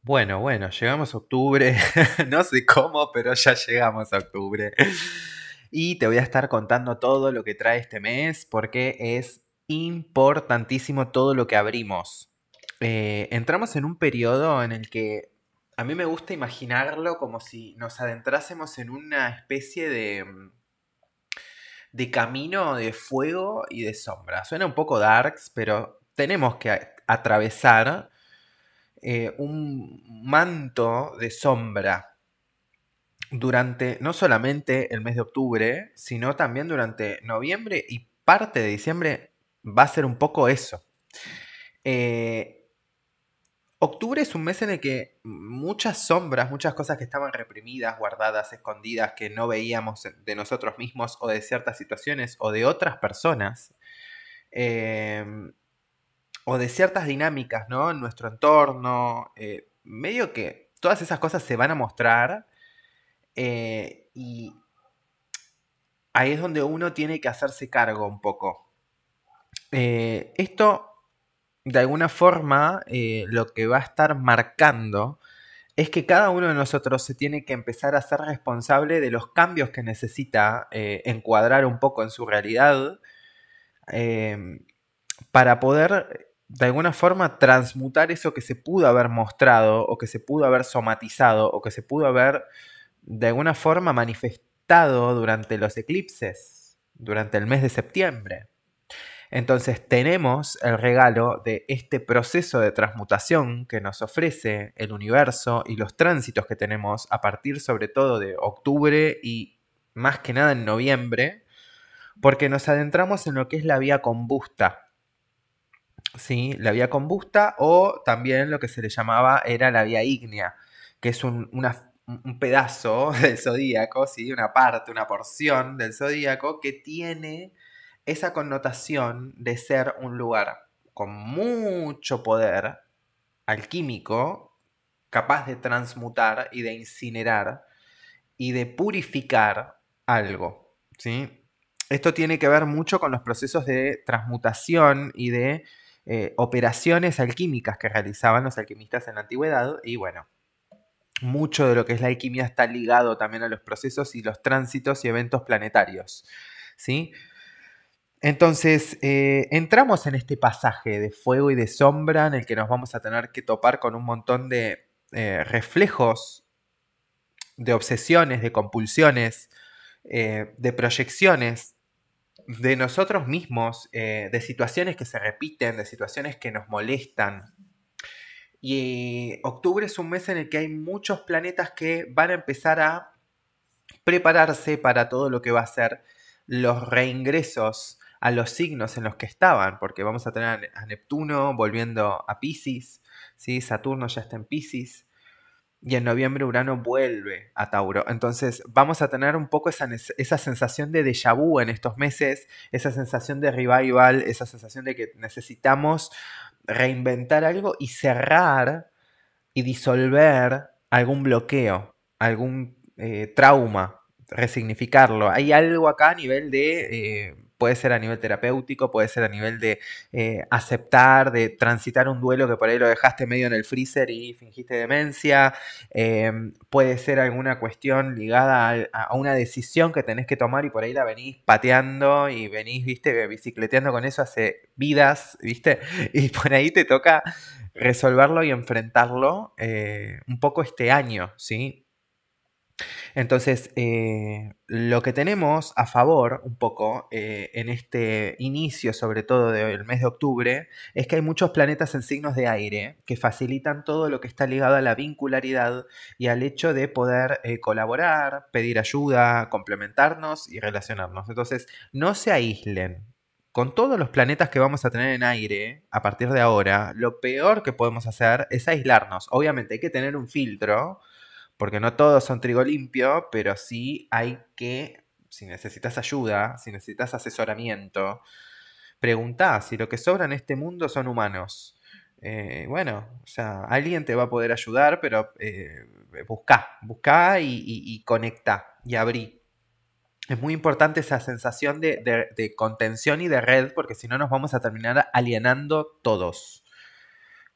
Bueno, llegamos a octubre. No sé cómo, pero ya llegamos a octubre. Y te voy a estar contando todo lo que trae este mes porque es importantísimo todo lo que abrimos. Entramos en un periodo en el que a mí me gusta imaginarlo como si nos adentrásemos en una especie de camino de fuego y de sombra. Suena un poco darks, pero tenemos que atravesar un manto de sombra durante no solamente el mes de octubre, sino también durante noviembre y parte de diciembre va a ser un poco eso. Eh, Octubre es un mes en el que muchas sombras, muchas cosas que estaban reprimidas, guardadas, escondidas, que no veíamos de nosotros mismos o de ciertas situaciones o de otras personas, eh, o de ciertas dinámicas, ¿no? En nuestro entorno, medio que todas esas cosas se van a mostrar y ahí es donde uno tiene que hacerse cargo un poco. Esto, de alguna forma, lo que va a estar marcando es que cada uno de nosotros se tiene que empezar a ser responsable de los cambios que necesita encuadrar un poco en su realidad eh, para poder de alguna forma transmutar eso que se pudo haber mostrado o que se pudo haber somatizado o que se pudo haber de alguna forma manifestado durante los eclipses, durante el mes de septiembre. Entonces tenemos el regalo de este proceso de transmutación que nos ofrece el universo y los tránsitos que tenemos a partir sobre todo de octubre y más que nada en noviembre, porque nos adentramos en lo que es la vía combusta. ¿Sí? La vía combusta o también lo que se le llamaba era la vía ígnea, que es un pedazo del zodíaco, ¿sí? Una parte, una porción del zodíaco que tiene esa connotación de ser un lugar con mucho poder alquímico, capaz de transmutar y de incinerar y de purificar algo, ¿sí? Esto tiene que ver mucho con los procesos de transmutación y de operaciones alquímicas que realizaban los alquimistas en la antigüedad. Y bueno, mucho de lo que es la alquimia está ligado también a los procesos y los tránsitos y eventos planetarios. ¿Sí? Entonces, entramos en este pasaje de fuego y de sombra en el que nos vamos a tener que topar con un montón de reflejos, de obsesiones, de compulsiones, de proyecciones de nosotros mismos, de situaciones que se repiten, de situaciones que nos molestan. Y octubre es un mes en el que hay muchos planetas que van a empezar a prepararse para todo lo que va a ser los reingresos a los signos en los que estaban, porque vamos a tener a Neptuno volviendo a Pisces, ¿sí? Saturno ya está en Pisces, y en noviembre Urano vuelve a Tauro. Entonces vamos a tener un poco esa sensación de déjà vu en estos meses, esa sensación de revival, esa sensación de que necesitamos reinventar algo y cerrar y disolver algún bloqueo, algún trauma, resignificarlo. Hay algo acá a nivel de, puede ser a nivel terapéutico, puede ser a nivel de aceptar, de transitar un duelo que por ahí lo dejaste medio en el freezer y fingiste demencia, puede ser alguna cuestión ligada a una decisión que tenés que tomar y por ahí la venís pateando y venís, viste, bicicleteando con eso hace vidas, viste, y por ahí te toca resolverlo y enfrentarlo un poco este año, ¿sí? Entonces, lo que tenemos a favor un poco en este inicio, sobre todo del mes de octubre, es que hay muchos planetas en signos de aire que facilitan todo lo que está ligado a la vincularidad y al hecho de poder colaborar, pedir ayuda, complementarnos y relacionarnos. Entonces, no se aíslen. Con todos los planetas que vamos a tener en aire a partir de ahora, lo peor que podemos hacer es aislarnos. Obviamente hay que tener un filtro, porque no todos son trigo limpio, pero sí hay que, si necesitas ayuda, si necesitas asesoramiento, preguntá si lo que sobra en este mundo son humanos. Bueno, o sea, alguien te va a poder ayudar, pero buscá y conectá y abrí. Es muy importante esa sensación de contención y de red, porque si no nos vamos a terminar alienando todos.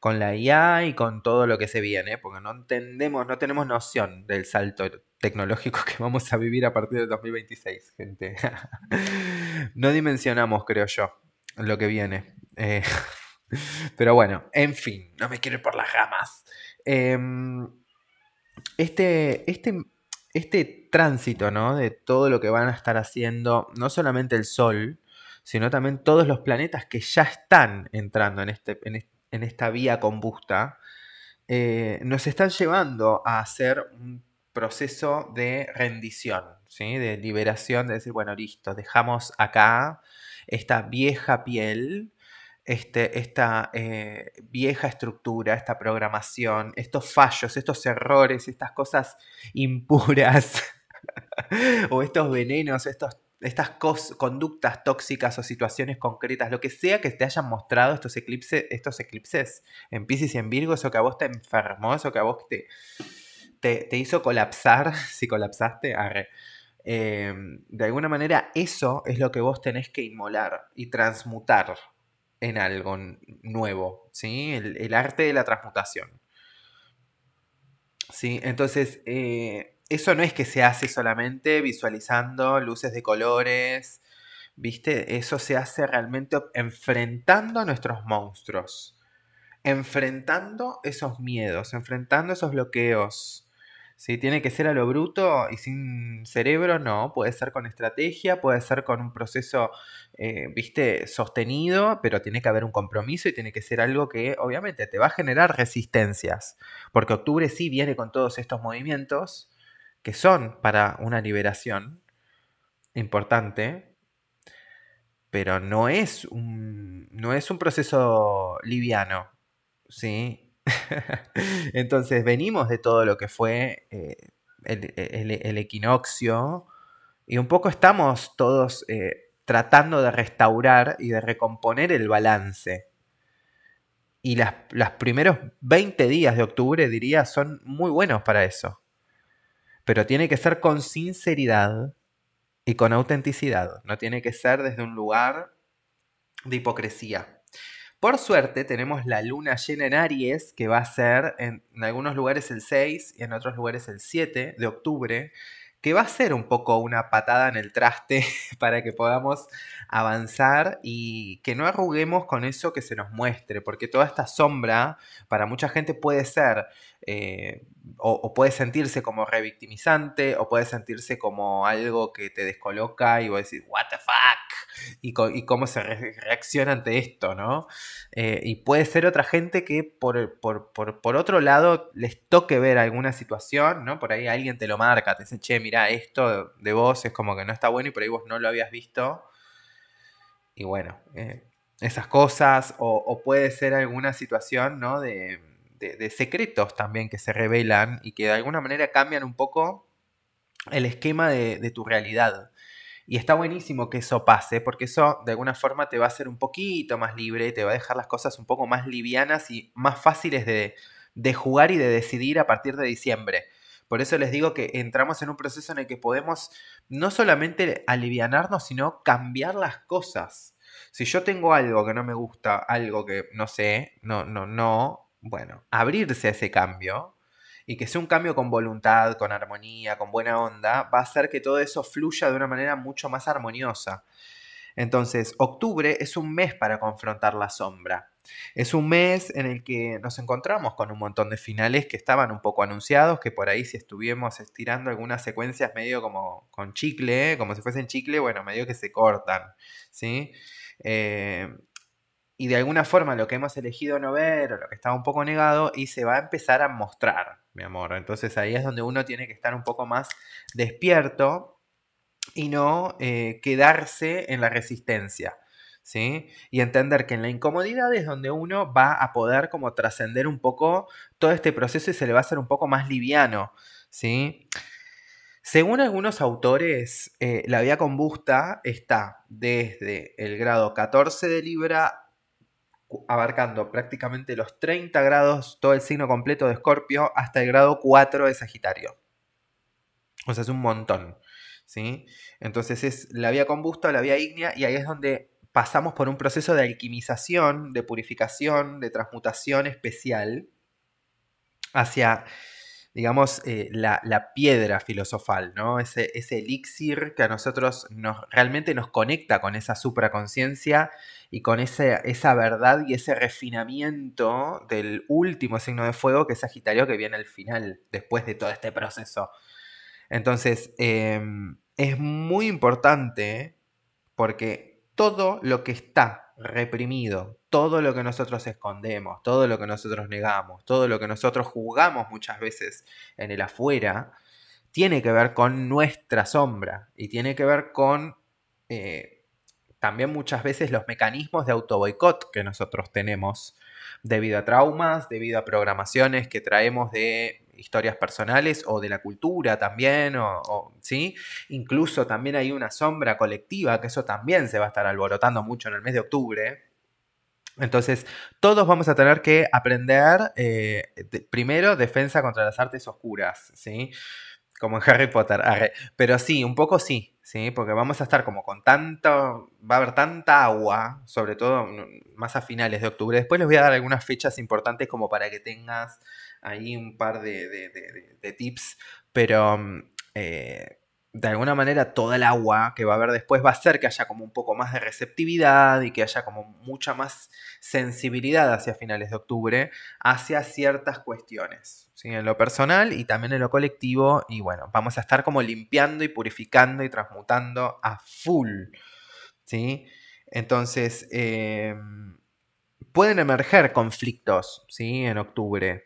con la IA y con todo lo que se viene, porque no entendemos, no tenemos noción del salto tecnológico que vamos a vivir a partir del 2026, gente. No dimensionamos, creo yo, lo que viene. Pero bueno, en fin, no me quiero ir por las ramas. Em, este, este, este tránsito, ¿no? De todo lo que van a estar haciendo, no solamente el Sol, sino también todos los planetas que ya están entrando en esta vía combusta, nos están llevando a hacer un proceso de rendición, ¿sí? De liberación, de decir, bueno, listo, dejamos acá esta vieja piel, esta vieja estructura, esta programación, estos fallos, estos errores, estas cosas impuras o estos venenos, estas conductas tóxicas o situaciones concretas, lo que sea que te hayan mostrado estos eclipses en Piscis y en Virgo, eso que a vos te enfermó, eso que a vos te hizo colapsar, si colapsaste, arre. De alguna manera eso es lo que vos tenés que inmolar y transmutar en algo nuevo, ¿sí? El arte de la transmutación. ¿Sí? Entonces, eso no es que se hace solamente visualizando luces de colores, ¿viste? Eso se hace realmente enfrentando a nuestros monstruos, enfrentando esos miedos, enfrentando esos bloqueos. ¿Sí? Tiene que ser a lo bruto y sin cerebro, no. Puede ser con estrategia, puede ser con un proceso, viste, sostenido, pero tiene que haber un compromiso y tiene que ser algo que obviamente te va a generar resistencias. Porque octubre sí viene con todos estos movimientos que son para una liberación importante, pero no es un proceso liviano. ¿Sí? Entonces venimos de todo lo que fue el equinoccio y un poco estamos todos tratando de restaurar y de recomponer el balance. Y los primeros 20 días de octubre, diría, son muy buenos para eso. Pero tiene que ser con sinceridad y con autenticidad. No tiene que ser desde un lugar de hipocresía. Por suerte tenemos la luna llena en Aries, que va a ser en algunos lugares el 6 y en otros lugares el 7 de octubre, que va a ser un poco una patada en el traste para que podamos avanzar y que no arruguemos con eso que se nos muestre, porque toda esta sombra para mucha gente puede ser o puede sentirse como revictimizante o puede sentirse como algo que te descoloca y vos decís, what the fuck, y cómo se reacciona ante esto, ¿no? Y puede ser otra gente que por otro lado les toque ver alguna situación, ¿no? Por ahí alguien te lo marca, te dice, che, mira, esto de vos es como que no está bueno y por ahí vos no lo habías visto. Y bueno, esas cosas, o puede ser alguna situación, ¿no? De secretos también que se revelan y que de alguna manera cambian un poco el esquema de tu realidad. Y está buenísimo que eso pase, porque eso de alguna forma te va a hacer un poquito más libre, te va a dejar las cosas un poco más livianas y más fáciles de jugar y de decidir a partir de diciembre. Por eso les digo que entramos en un proceso en el que podemos no solamente alivianarnos, sino cambiar las cosas. Si yo tengo algo que no me gusta, algo que no sé, bueno, abrirse a ese cambio y que sea un cambio con voluntad, con armonía, con buena onda, va a hacer que todo eso fluya de una manera mucho más armoniosa. Entonces, octubre es un mes para confrontar la sombra. Es un mes en el que nos encontramos con un montón de finales que estaban un poco anunciados, que por ahí si estuvimos estirando algunas secuencias medio como con chicle, como si fuesen chicle, bueno, medio que se cortan, ¿sí? Y de alguna forma lo que hemos elegido no ver o lo que estaba un poco negado y se va a empezar a mostrar, mi amor. Entonces ahí es donde uno tiene que estar un poco más despierto y no quedarse en la resistencia, ¿sí? Y entender que en la incomodidad es donde uno va a poder como trascender un poco todo este proceso y se le va a hacer un poco más liviano, ¿sí? Según algunos autores, la vía combusta está desde el grado 14 de Libra abarcando prácticamente los 30 grados, todo el signo completo de Escorpio, hasta el grado 4 de Sagitario. O sea, es un montón, ¿sí? Entonces es la vía combusta, la vía ígnea, y ahí es donde pasamos por un proceso de alquimización, de purificación, de transmutación especial hacia, digamos, la piedra filosofal, ¿no? Ese elixir que a nosotros realmente nos conecta con esa supraconciencia y con esa verdad y ese refinamiento del último signo de fuego, que es Sagitario, que viene al final, después de todo este proceso. Entonces, es muy importante porque todo lo que está reprimido, todo lo que nosotros escondemos, todo lo que nosotros negamos, todo lo que nosotros juzgamos muchas veces en el afuera, tiene que ver con nuestra sombra y tiene que ver con también muchas veces los mecanismos de autoboicot que nosotros tenemos debido a traumas, debido a programaciones que traemos de historias personales o de la cultura también, ¿sí? Incluso también hay una sombra colectiva, que eso también se va a estar alborotando mucho en el mes de octubre. Entonces, todos vamos a tener que aprender, primero, defensa contra las artes oscuras, ¿sí? Como en Harry Potter. Pero sí, un poco sí, ¿sí? Porque vamos a estar como con tanto, va a haber tanta agua, sobre todo más a finales de octubre. Después les voy a dar algunas fechas importantes como para que tengas ahí un par de tips, pero de alguna manera toda el agua que va a haber después va a hacer que haya como un poco más de receptividad y que haya como mucha más sensibilidad hacia finales de octubre hacia ciertas cuestiones, ¿sí? En lo personal y también en lo colectivo. Y bueno, vamos a estar como limpiando y purificando y transmutando a full, ¿sí? Entonces, pueden emerger conflictos, ¿sí? En octubre.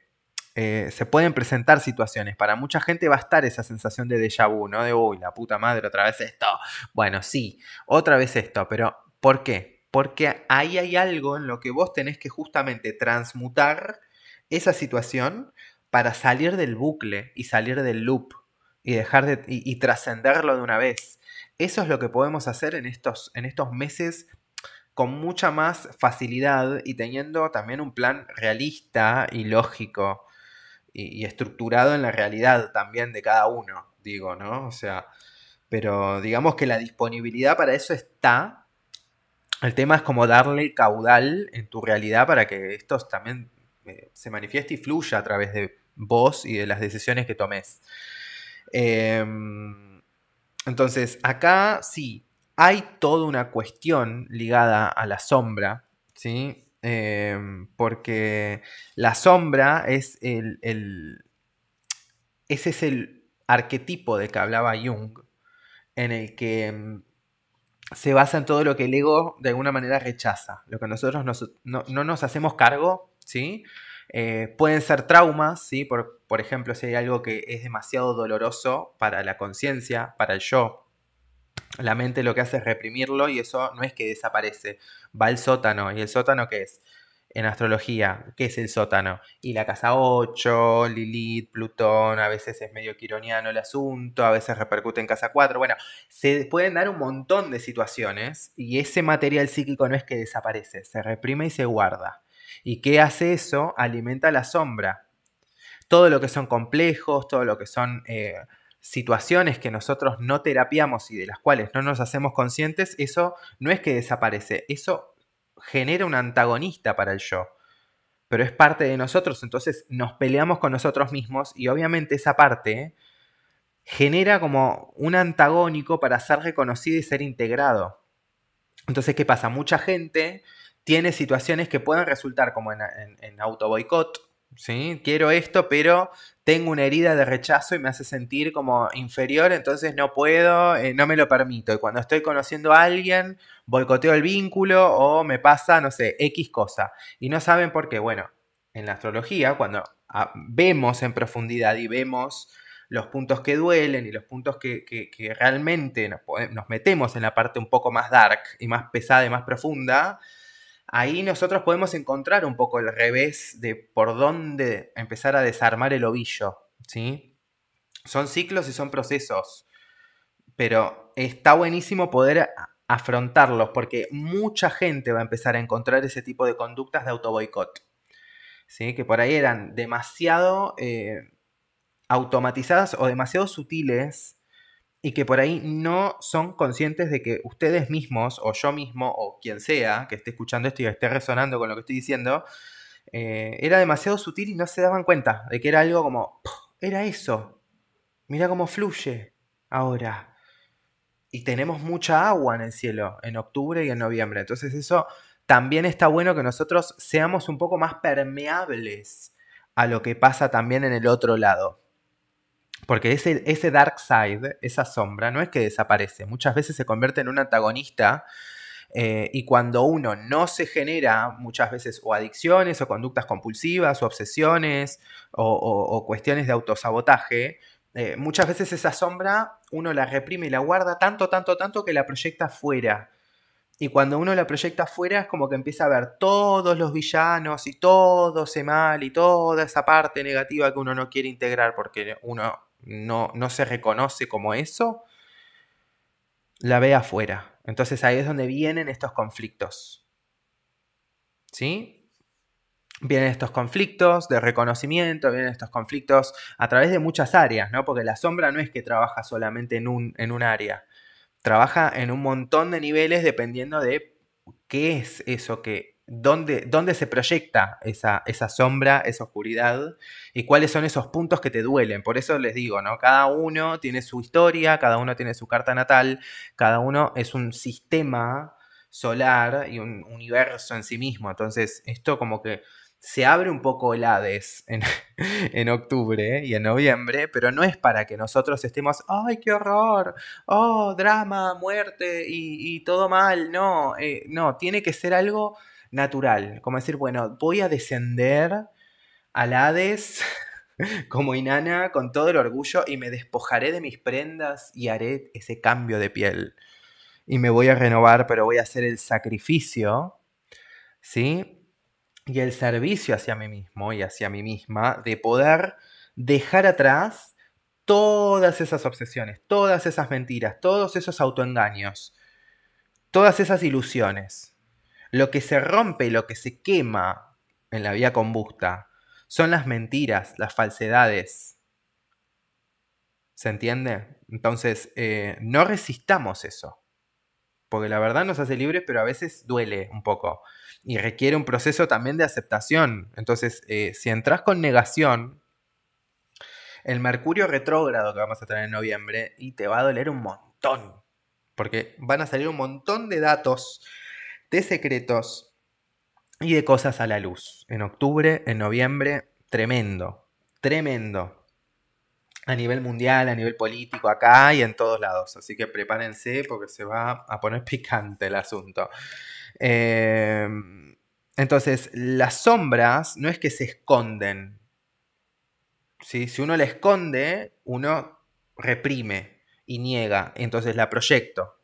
Se pueden presentar situaciones. Para mucha gente va a estar esa sensación de déjà vu, ¿no? De, uy, la puta madre, otra vez esto. Bueno, sí, otra vez esto, pero ¿por qué? Porque ahí hay algo en lo que vos tenés que justamente transmutar esa situación para salir del bucle y salir del loop y dejar y trascenderlo de una vez. Eso es lo que podemos hacer en estos meses con mucha más facilidad y teniendo también un plan realista y lógico y estructurado en la realidad también de cada uno, digo, ¿no? O sea, pero digamos que la disponibilidad para eso está. El tema es como darle caudal en tu realidad para que esto también se manifieste y fluya a través de vos y de las decisiones que tomes. Eh, entonces, acá sí, hay toda una cuestión ligada a la sombra, ¿sí? Porque la sombra es ese es el arquetipo de que hablaba Jung, en el que se basa en todo lo que el ego de alguna manera rechaza, lo que nosotros no nos hacemos cargo, ¿sí? Pueden ser traumas, ¿sí? Por ejemplo, si hay algo que es demasiado doloroso para la conciencia, para el yo, la mente lo que hace es reprimirlo y eso no es que desaparece, va al sótano. ¿Y el sótano qué es? En astrología, ¿qué es el sótano? Y la casa 8, Lilith, Plutón, a veces es medio quironiano el asunto, a veces repercute en casa 4. Bueno, se pueden dar un montón de situaciones y ese material psíquico no es que desaparece, se reprime y se guarda. ¿Y qué hace eso? Alimenta la sombra. Todo lo que son complejos, todo lo que son situaciones que nosotros no terapiamos y de las cuales no nos hacemos conscientes, eso no es que desaparece, eso genera un antagonista para el yo, pero es parte de nosotros, entonces nos peleamos con nosotros mismos y obviamente esa parte genera como un antagónico para ser reconocido y ser integrado. Entonces, ¿qué pasa? Mucha gente tiene situaciones que pueden resultar como en auto boicot, ¿sí? Quiero esto, pero tengo una herida de rechazo y me hace sentir como inferior, entonces no puedo, no me lo permito. Y cuando estoy conociendo a alguien, boicoteo el vínculo o me pasa, no sé, X cosa. Y no saben por qué. Bueno, en la astrología, cuando vemos en profundidad y vemos los puntos que duelen y los puntos que realmente nos metemos en la parte un poco más dark y más pesada y más profunda, ahí nosotros podemos encontrar un poco el revés de por dónde empezar a desarmar el ovillo, ¿sí? Son ciclos y son procesos, pero está buenísimo poder afrontarlos porque mucha gente va a empezar a encontrar ese tipo de conductas de autoboicot, ¿sí? Que por ahí eran demasiado automatizadas o demasiado sutiles y que por ahí no son conscientes de que ustedes mismos, o yo mismo, o quien sea que esté escuchando esto y esté resonando con lo que estoy diciendo, era demasiado sutil y no se daban cuenta de que era algo como, "Puf, era eso, mira cómo fluye ahora". Y tenemos mucha agua en el cielo en octubre y en noviembre. Entonces eso también está bueno, que nosotros seamos un poco más permeables a lo que pasa también en el otro lado. Porque ese dark side, esa sombra, no es que desaparece. Muchas veces se convierte en un antagonista, y cuando uno no se genera muchas veces o adicciones o conductas compulsivas o obsesiones o cuestiones de autosabotaje, muchas veces esa sombra uno la reprime y la guarda tanto, tanto, tanto que la proyecta afuera. Y cuando uno la proyecta afuera es como que empieza a ver todos los villanos y todo ese mal y toda esa parte negativa que uno no quiere integrar porque uno no se reconoce como eso, la ve afuera. Entonces ahí es donde vienen estos conflictos. ¿Sí? Vienen estos conflictos de reconocimiento, vienen estos conflictos a través de muchas áreas, ¿no? Porque la sombra no es que trabaja solamente en un área. Trabaja en un montón de niveles dependiendo de qué es eso que, dónde se proyecta esa sombra, esa oscuridad, y cuáles son esos puntos que te duelen. Por eso les digo, ¿no? Cada uno tiene su historia, cada uno tiene su carta natal, cada uno es un sistema solar y un universo en sí mismo. Entonces, esto como que se abre un poco el Hades en octubre y en noviembre, pero no es para que nosotros estemos, ¡ay, qué horror! ¡Oh, drama, muerte y todo mal! No, no, tiene que ser algo natural. Como decir, bueno, voy a descender al Hades como Inanna con todo el orgullo y me despojaré de mis prendas y haré ese cambio de piel. Y me voy a renovar, pero voy a hacer el sacrificio, ¿sí? Y el servicio hacia mí mismo y hacia mí misma de poder dejar atrás todas esas obsesiones, todas esas mentiras, todos esos autoengaños, todas esas ilusiones. Lo que se rompe, lo que se quema en la vía combusta son las mentiras, las falsedades. ¿Se entiende? Entonces, no resistamos eso. Porque la verdad nos hace libres, pero a veces duele un poco. Y requiere un proceso también de aceptación. Entonces, si entras con negación, el Mercurio retrógrado que vamos a tener en noviembre, y te va a doler un montón. Porque van a salir un montón de datos, de secretos y de cosas a la luz. En octubre, en noviembre, tremendo. Tremendo. A nivel mundial, a nivel político, acá y en todos lados. Así que prepárense porque se va a poner picante el asunto. Eh, entonces, las sombras no es que se esconden. ¿Sí? Si uno la esconde, uno reprime y niega. Entonces la proyecto.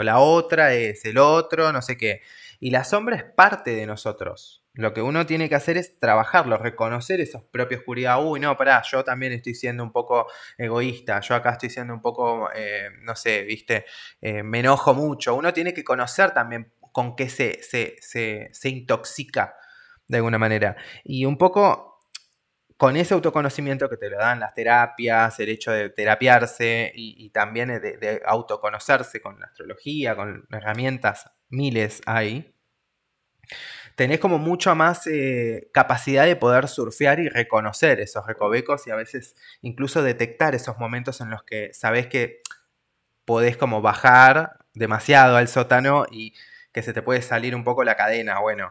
La otra es el otro, no sé qué. Y la sombra es parte de nosotros. Lo que uno tiene que hacer es trabajarlo, reconocer esa propia oscuridad. Uy, no, pará, yo también estoy siendo un poco egoísta. Yo acá estoy siendo un poco, no sé, viste, me enojo mucho. Uno tiene que conocer también con qué se intoxica de alguna manera. Y un poco con ese autoconocimiento que te lo dan las terapias, el hecho de terapiarse y también de autoconocerse con la astrología, con herramientas, miles hay, tenés como mucha más capacidad de poder surfear y reconocer esos recovecos y a veces incluso detectar esos momentos en los que sabés que podés como bajar demasiado al sótano y que se te puede salir un poco la cadena. Bueno,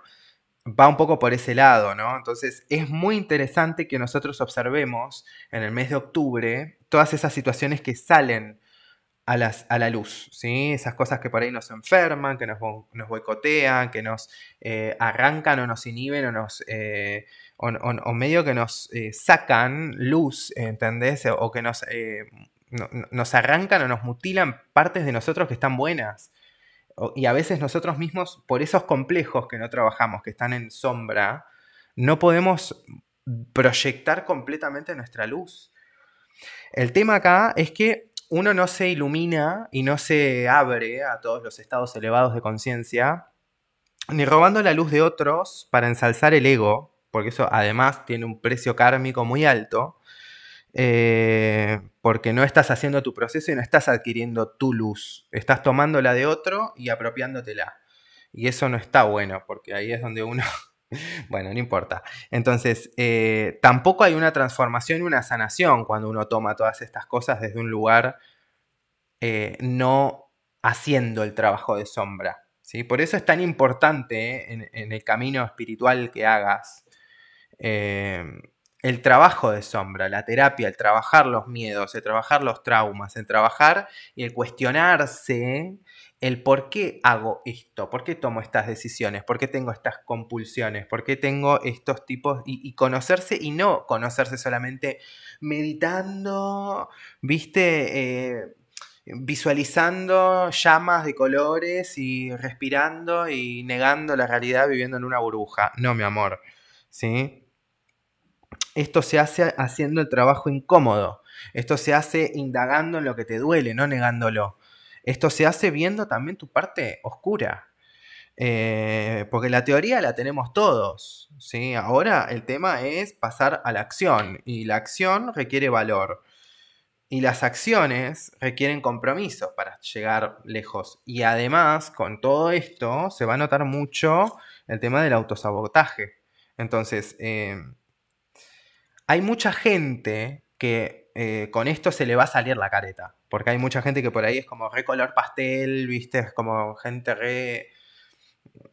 va un poco por ese lado, ¿no? Entonces es muy interesante que nosotros observemos en el mes de octubre todas esas situaciones que salen a la luz, ¿sí? Esas cosas que por ahí nos enferman, que nos boicotean, que nos arrancan o nos inhiben o medio que nos sacan luz, ¿entendés? O que nos arrancan o nos mutilan partes de nosotros que están buenas. Y a veces nosotros mismos, por esos complejos que no trabajamos, que están en sombra, no podemos proyectar completamente nuestra luz. El tema acá es que uno no se ilumina y no se abre a todos los estados elevados de conciencia, ni robando la luz de otros para ensalzar el ego, porque eso además tiene un precio kármico muy alto, porque no estás haciendo tu proceso y no estás adquiriendo tu luz. Estás tomando la de otro y apropiándotela. Y eso no está bueno, porque ahí es donde uno... Bueno, no importa. Entonces, tampoco hay una transformación y una sanación cuando uno toma todas estas cosas desde un lugar no haciendo el trabajo de sombra. ¿Sí? Por eso es tan importante en el camino espiritual que hagas el trabajo de sombra, la terapia, el trabajar los miedos, el trabajar los traumas, el trabajar y el cuestionarse el por qué hago esto, por qué tomo estas decisiones, por qué tengo estas compulsiones, por qué tengo estos tipos y conocerse y no conocerse solamente meditando, viste, visualizando llamas de colores y respirando y negando la realidad viviendo en una burbuja. No, mi amor, ¿sí? Esto se hace haciendo el trabajo incómodo. Esto se hace indagando en lo que te duele, no negándolo. Esto se hace viendo también tu parte oscura. Porque la teoría la tenemos todos. ¿Sí? Ahora el tema es pasar a la acción. Y la acción requiere valor. Y las acciones requieren compromiso para llegar lejos. Y además, con todo esto, se va a notar mucho el tema del autosabotaje. Entonces, hay mucha gente que con esto se le va a salir la careta. Porque hay mucha gente que por ahí es como re color pastel, ¿viste? Es como gente re...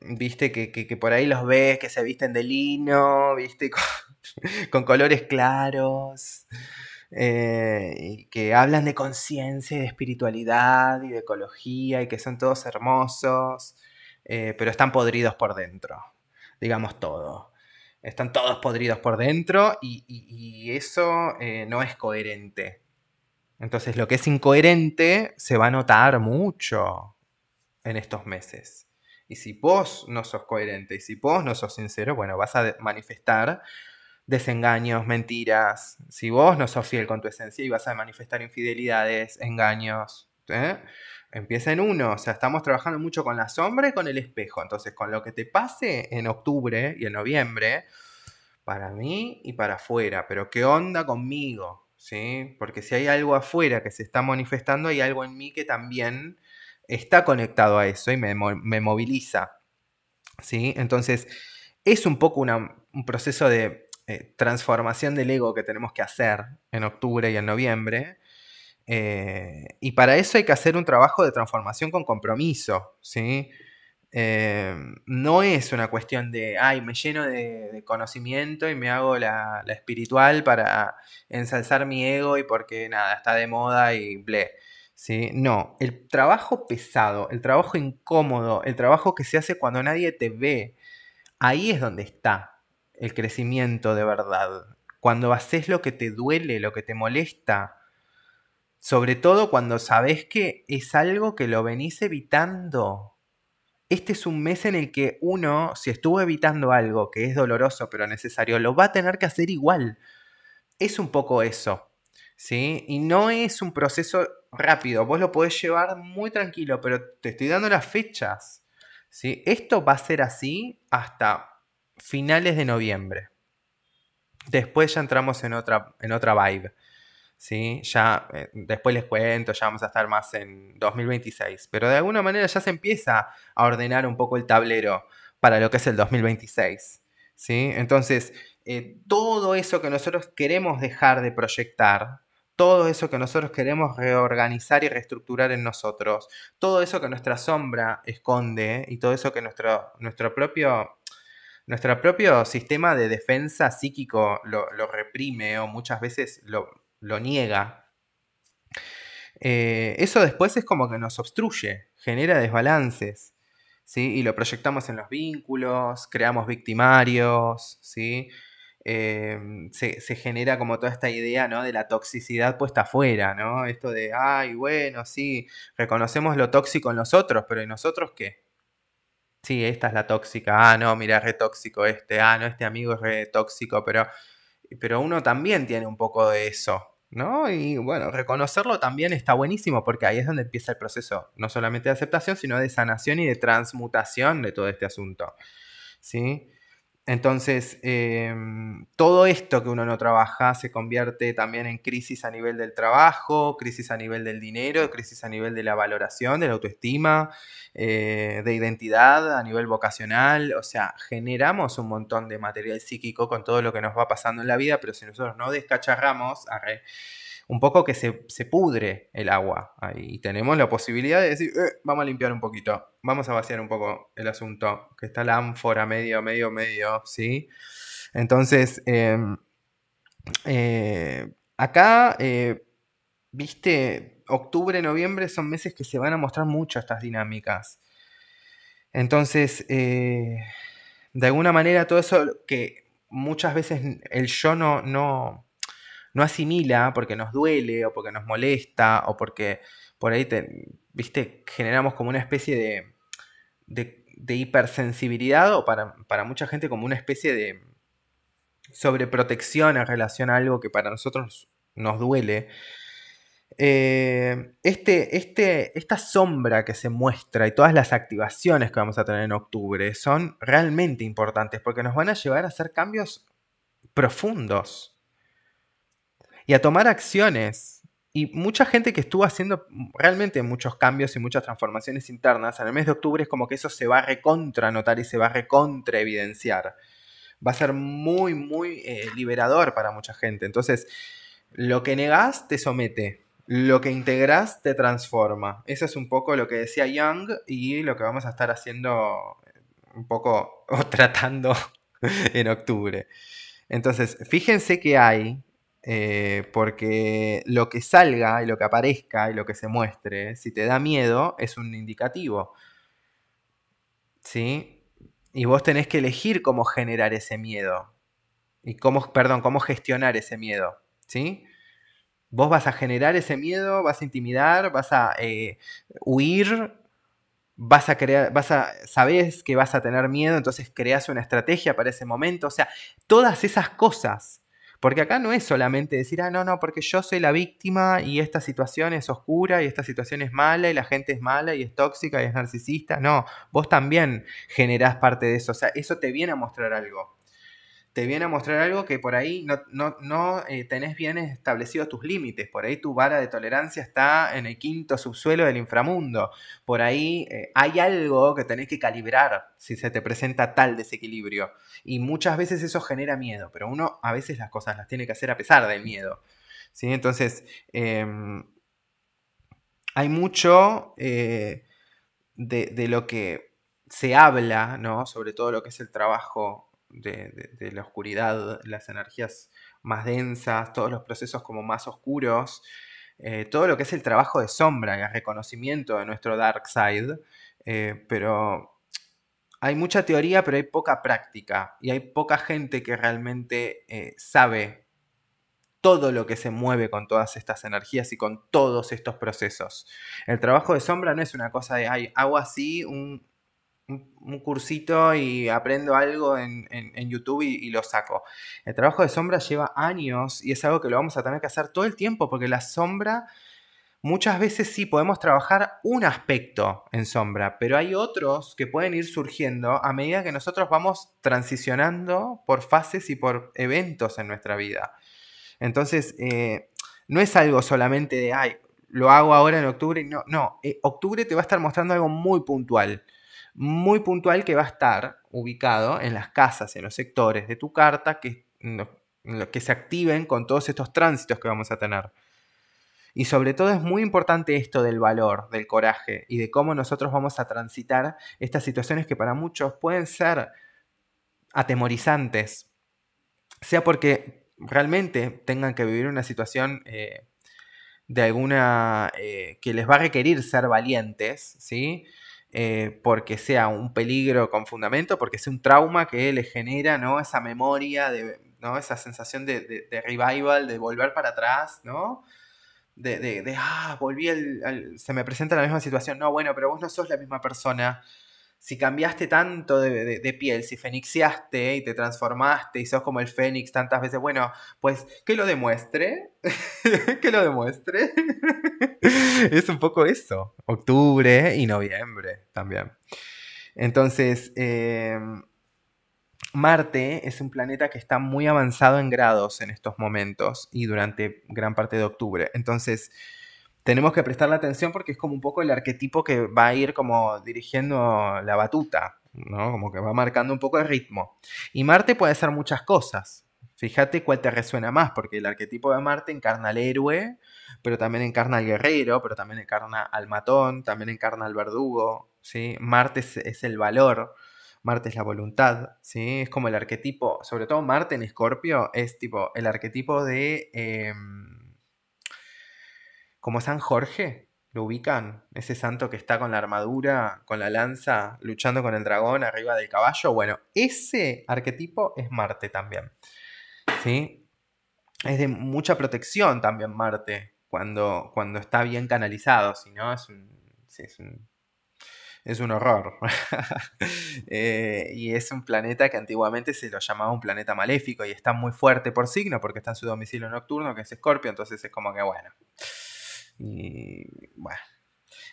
¿Viste? Que por ahí los ves que se visten de lino, ¿viste? Con colores claros. Y que hablan de conciencia y de espiritualidad y de ecología y que son todos hermosos. Pero están podridos por dentro. Digamos todo. Están todos podridos por dentro y eso no es coherente. Entonces lo que es incoherente se va a notar mucho en estos meses. Y si vos no sos coherente y si vos no sos sincero, bueno, vas a manifestar desengaños, mentiras. Si vos no sos fiel con tu esencia y vas a manifestar infidelidades, engaños, empieza en uno. O sea, estamos trabajando mucho con la sombra y con el espejo. Entonces, con lo que te pase en octubre y en noviembre, para mí y para afuera. Pero ¿qué onda conmigo? ¿Sí? Porque si hay algo afuera que se está manifestando, hay algo en mí que también está conectado a eso y me moviliza. ¿Sí? Entonces, es un poco un proceso de transformación del ego que tenemos que hacer en octubre y en noviembre. Y para eso hay que hacer un trabajo de transformación con compromiso, ¿sí? No es una cuestión de, ay, me lleno de conocimiento y me hago la espiritual para ensalzar mi ego y porque nada, está de moda y ble. ¿Sí? No, el trabajo pesado, el trabajo incómodo, el trabajo que se hace cuando nadie te ve, ahí es donde está el crecimiento de verdad. Cuando haces lo que te duele, lo que te molesta, sobre todo cuando sabes que es algo que lo venís evitando. Este es un mes en el que uno, si estuvo evitando algo que es doloroso pero necesario, lo va a tener que hacer igual. Es un poco eso, ¿sí? Y no es un proceso rápido. Vos lo podés llevar muy tranquilo, pero te estoy dando las fechas, ¿sí? Esto va a ser así hasta finales de noviembre. Después ya entramos en otra vibe. ¿Sí? Ya después les cuento, ya vamos a estar más en 2026. Pero de alguna manera ya se empieza a ordenar un poco el tablero para lo que es el 2026. ¿Sí? Entonces, todo eso que nosotros queremos dejar de proyectar, todo eso que nosotros queremos reorganizar y reestructurar en nosotros, todo eso que nuestra sombra esconde y todo eso que nuestro propio sistema de defensa psíquico lo reprime o muchas veces lo niega. Eso después es como que nos obstruye, genera desbalances, ¿sí? Y lo proyectamos en los vínculos, creamos victimarios, ¿sí? Se genera como toda esta idea, ¿no? De la toxicidad puesta afuera, ¿no? Esto de, ay, bueno, sí, reconocemos lo tóxico en los otros, pero ¿y nosotros qué? Sí, esta es la tóxica. Ah, no, mira, es re tóxico este. Ah, no, este amigo es re tóxico, pero uno también tiene un poco de eso, ¿no? Y bueno, reconocerlo también está buenísimo porque ahí es donde empieza el proceso, no solamente de aceptación, sino de sanación y de transmutación de todo este asunto, ¿sí? Entonces, todo esto que uno no trabaja se convierte también en crisis a nivel del trabajo, crisis a nivel del dinero, crisis a nivel de la valoración, de la autoestima, de identidad, a nivel vocacional. O sea, generamos un montón de material psíquico con todo lo que nos va pasando en la vida, pero si nosotros no descacharramos, un poco que se pudre el agua. Ahí tenemos la posibilidad de decir, vamos a limpiar un poquito, vamos a vaciar un poco el asunto, que está la ánfora medio, ¿sí? Entonces, acá, viste, octubre, noviembre son meses que se van a mostrar mucho estas dinámicas. Entonces, de alguna manera todo eso que muchas veces el yo no asimila porque nos duele o porque nos molesta o porque por ahí, viste, generamos como una especie de hipersensibilidad o para mucha gente como una especie de sobreprotección en relación a algo que para nosotros nos duele. Esta sombra que se muestra y todas las activaciones que vamos a tener en octubre son realmente importantes porque nos van a llevar a hacer cambios profundos y a tomar acciones. Y mucha gente que estuvo haciendo realmente muchos cambios y muchas transformaciones internas, en el mes de octubre es como que eso se va a recontra notar y se va a recontra evidenciar. Va a ser muy, muy liberador para mucha gente. Entonces, lo que negás te somete. Lo que integrás te transforma. Eso es un poco lo que decía Young y lo que vamos a estar haciendo un poco o tratando en octubre. Entonces, fíjense que hay, porque lo que salga y lo que aparezca y lo que se muestre, si te da miedo, es un indicativo, ¿sí? Y vos tenés que elegir cómo generar ese miedo y cómo gestionar ese miedo, ¿sí? Vos vas a generar ese miedo, vas a intimidar, vas a huir, sabés que vas a tener miedo, entonces creas una estrategia para ese momento, o sea, todas esas cosas. Porque acá no es solamente decir, no, porque yo soy la víctima y esta situación es oscura y esta situación es mala y la gente es mala y es tóxica y es narcisista. No, vos también generás parte de eso, o sea, eso te viene a mostrar algo. Te viene a mostrar algo que por ahí no tenés bien establecidos tus límites. Por ahí tu vara de tolerancia está en el quinto subsuelo del inframundo. Por ahí hay algo que tenés que calibrar si se te presenta tal desequilibrio. Y muchas veces eso genera miedo, pero uno a veces las cosas las tiene que hacer a pesar del miedo. ¿Sí? Entonces, hay mucho de lo que se habla, ¿no? Sobre todo lo que es el trabajo de la oscuridad, las energías más densas, todos los procesos como más oscuros, todo lo que es el trabajo de sombra y el reconocimiento de nuestro dark side, pero hay mucha teoría, pero hay poca práctica y hay poca gente que realmente sabe todo lo que se mueve con todas estas energías y con todos estos procesos. El trabajo de sombra no es una cosa de, hago así un cursito y aprendo algo en YouTube y lo saco. El trabajo de sombra lleva años y es algo que lo vamos a tener que hacer todo el tiempo porque la sombra, muchas veces sí podemos trabajar un aspecto en sombra, pero hay otros que pueden ir surgiendo a medida que nosotros vamos transicionando por fases y por eventos en nuestra vida. Entonces, no es algo solamente de, lo hago ahora en octubre. No, octubre te va a estar mostrando algo muy puntual que va a estar ubicado en las casas, en los sectores de tu carta que se activen con todos estos tránsitos que vamos a tener. Y sobre todo es muy importante esto del valor, del coraje y de cómo nosotros vamos a transitar estas situaciones que para muchos pueden ser atemorizantes, sea porque realmente tengan que vivir una situación de alguna que les va a requerir ser valientes, ¿sí? Porque sea un peligro con fundamento, porque sea un trauma que les genera, ¿no? Esa memoria, ¿no? Esa sensación de revival, de volver para atrás, ¿no? Volví se me presenta la misma situación. No, bueno, pero vos no sos la misma persona. Si cambiaste tanto de piel, si fenixiaste y te transformaste y sos como el fénix tantas veces, bueno, pues que lo demuestre, que lo demuestre. Es un poco eso, octubre y noviembre también. Entonces, Marte es un planeta que está muy avanzado en grados en estos momentos y durante gran parte de octubre. Entonces, tenemos que prestarle atención porque es como un poco el arquetipo que va a ir como dirigiendo la batuta, ¿no? Como que va marcando un poco el ritmo. Y Marte puede ser muchas cosas. Fíjate cuál te resuena más, porque el arquetipo de Marte encarna al héroe, pero también encarna al guerrero, pero también encarna al matón, también encarna al verdugo, ¿sí? Marte es el valor, Marte es la voluntad, ¿sí? Es como el arquetipo, sobre todo Marte en Escorpio, es tipo el arquetipo de... como San Jorge, ¿lo ubican? Ese santo que está con la armadura, con la lanza, luchando con el dragón arriba del caballo. Bueno, ese arquetipo es Marte también, ¿sí? Es de mucha protección también Marte, cuando está bien canalizado, si no sí, es un horror. Y es un planeta que antiguamente se lo llamaba un planeta maléfico y está muy fuerte por signo porque está en su domicilio nocturno, que es Escorpio, entonces es como que bueno. Y bueno.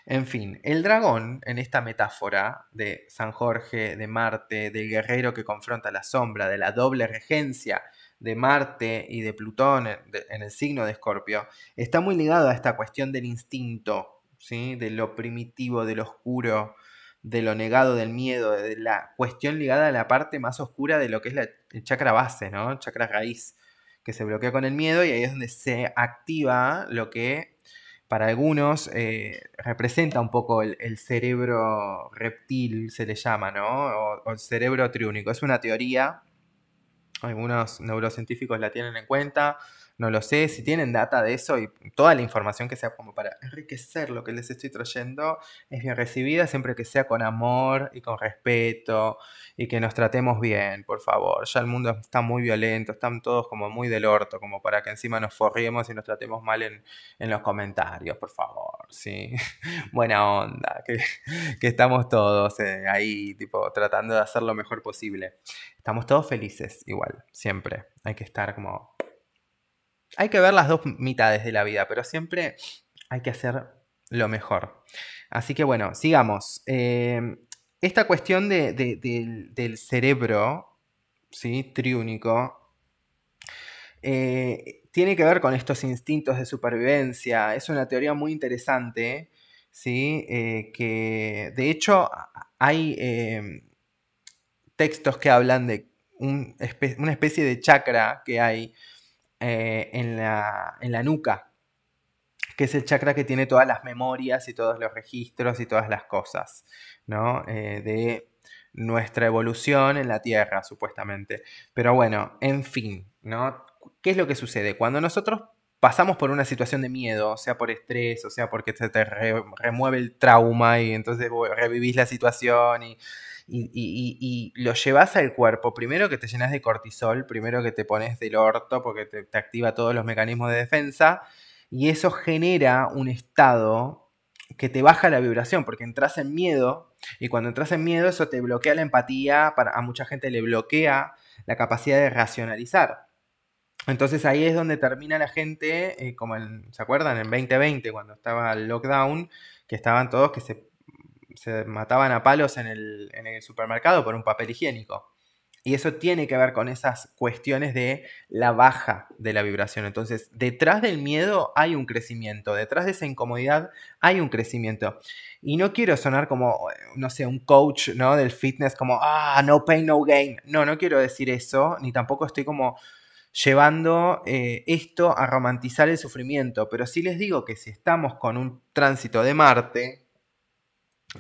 En fin, el dragón, en esta metáfora de San Jorge, de Marte, del guerrero que confronta la sombra, de la doble regencia de Marte y de Plutón en el signo de Escorpio, está muy ligado a esta cuestión del instinto, ¿sí? De lo primitivo, de lo oscuro, de lo negado, del miedo, de la cuestión ligada a la parte más oscura de lo que es el chakra base, ¿no? El chakra raíz, que se bloquea con el miedo y ahí es donde se activa lo que para algunos representa un poco el cerebro reptil, se le llama, ¿no? O el cerebro triúnico. Es una teoría, algunos neurocientíficos la tienen en cuenta, no lo sé, si tienen data de eso y toda la información que sea como para enriquecer lo que les estoy trayendo es bien recibida siempre que sea con amor y con respeto y que nos tratemos bien, por favor. Ya el mundo está muy violento, están todos como muy del orto, como para que encima nos forriemos y nos tratemos mal en los comentarios, por favor, sí. Buena onda, que estamos todos ahí, tipo, tratando de hacer lo mejor posible. Estamos todos felices, igual, siempre. Hay que estar como... Hay que ver las dos mitades de la vida, pero siempre hay que hacer lo mejor. Así que bueno, sigamos. Esta cuestión del cerebro, ¿sí? Triúnico, tiene que ver con estos instintos de supervivencia. Es una teoría muy interesante, ¿sí? Que de hecho hay textos que hablan de una especie de chakra que hay en la nuca, que es el chakra que tiene todas las memorias y todos los registros y todas las cosas, ¿no? De nuestra evolución en la Tierra, supuestamente. Pero bueno, en fin, ¿no? ¿Qué es lo que sucede? Cuando nosotros pasamos por una situación de miedo, sea por estrés, o sea porque se te remueve el trauma y entonces revivís la situación y lo llevas al cuerpo, primero que te llenas de cortisol, primero que te pones del orto porque te activa todos los mecanismos de defensa, y eso genera un estado que te baja la vibración, porque entras en miedo, y cuando entras en miedo eso te bloquea la empatía, a mucha gente le bloquea la capacidad de racionalizar. Entonces ahí es donde termina la gente, como ¿se acuerdan? En 2020, cuando estaba el lockdown, que estaban todos que se mataban a palos en el supermercado por un papel higiénico. Y eso tiene que ver con esas cuestiones de la baja de la vibración. Entonces, detrás del miedo hay un crecimiento, detrás de esa incomodidad hay un crecimiento. Y no quiero sonar como, no sé, un coach, ¿no? Del fitness, como, no pain, no gain. No, no quiero decir eso, ni tampoco estoy como llevando esto a romantizar el sufrimiento. Pero sí les digo que si estamos con un tránsito de Marte,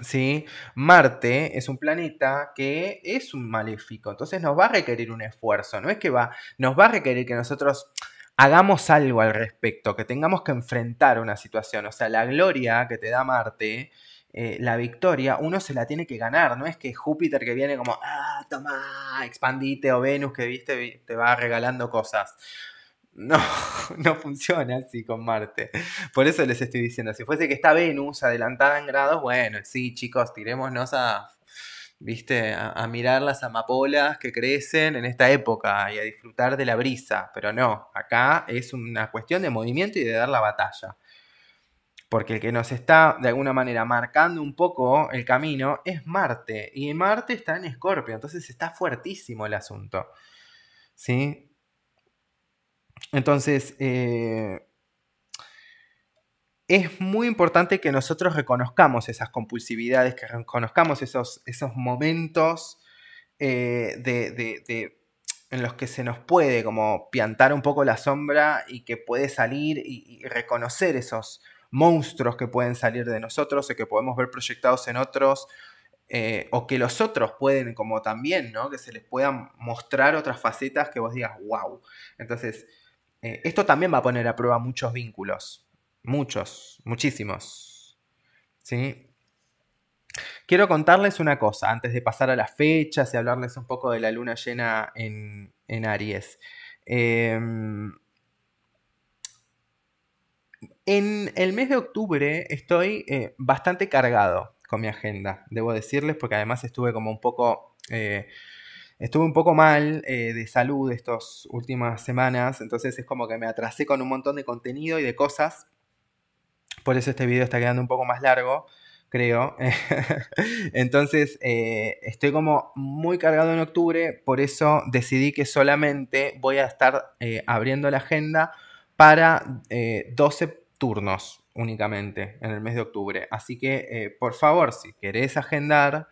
¿sí? Marte es un planeta que es un maléfico, entonces nos va a requerir un esfuerzo, no es que nos va a requerir que nosotros hagamos algo al respecto, que tengamos que enfrentar una situación, o sea, la gloria que te da Marte, la victoria, uno se la tiene que ganar, no es que Júpiter que viene como, toma, expandite, o Venus que viste, te va regalando cosas. No, no funciona así con Marte. Por eso les estoy diciendo, si fuese que está Venus adelantada en grados, bueno, sí, chicos, tirémonos viste, a mirar las amapolas que crecen en esta época y a disfrutar de la brisa. Pero no, acá es una cuestión de movimiento y de dar la batalla. porque el que nos está de alguna manera marcando un poco el camino es Marte, y Marte está en Escorpio, entonces está fuertísimo el asunto, ¿sí? Entonces, es muy importante que nosotros reconozcamos esas compulsividades, que reconozcamos esos momentos en los que se nos puede como piantar un poco la sombra y que puede salir y reconocer esos monstruos que pueden salir de nosotros y que podemos ver proyectados en otros, o que los otros pueden como también, ¿no? Que se les puedan mostrar otras facetas que vos digas, wow. Entonces, esto también va a poner a prueba muchos vínculos. Muchos, muchísimos. ¿Sí? Quiero contarles una cosa antes de pasar a las fechas y hablarles un poco de la luna llena en Aries. En el mes de octubre estoy bastante cargado con mi agenda, debo decirles, porque además estuve como un poco... estuve un poco mal de salud estas últimas semanas, entonces es como que me atrasé con un montón de contenido y de cosas. Por eso este video está quedando un poco más largo, creo. Entonces, estoy como muy cargado en octubre, por eso decidí que solamente voy a estar abriendo la agenda para 12 turnos únicamente en el mes de octubre. Así que, por favor, si querés agendar,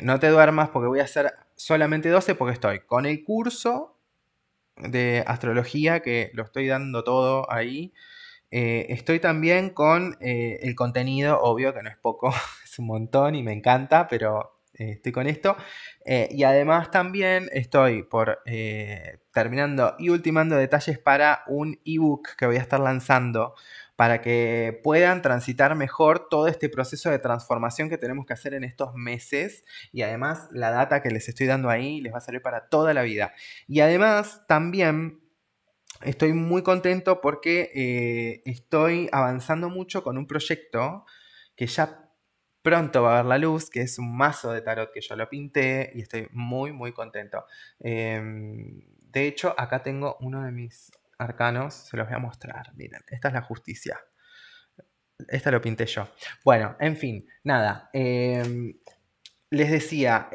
no te duermas porque voy a hacer solamente 12 porque estoy con el curso de astrología que lo estoy dando todo ahí. Estoy también con el contenido, obvio que no es poco, es un montón y me encanta, pero estoy con esto. Y además también estoy por terminando y ultimando detalles para un ebook que voy a estar lanzando para que puedan transitar mejor todo este proceso de transformación que tenemos que hacer en estos meses. Y además la data que les estoy dando ahí les va a servir para toda la vida. Y además también... estoy muy contento porque estoy avanzando mucho con un proyecto que ya pronto va a ver la luz, que es un mazo de tarot que yo lo pinté y estoy muy, muy contento. De hecho, acá tengo uno de mis arcanos, se los voy a mostrar. Miren, esta es la justicia. Esta lo pinté yo. Bueno, en fin, nada. Les decía,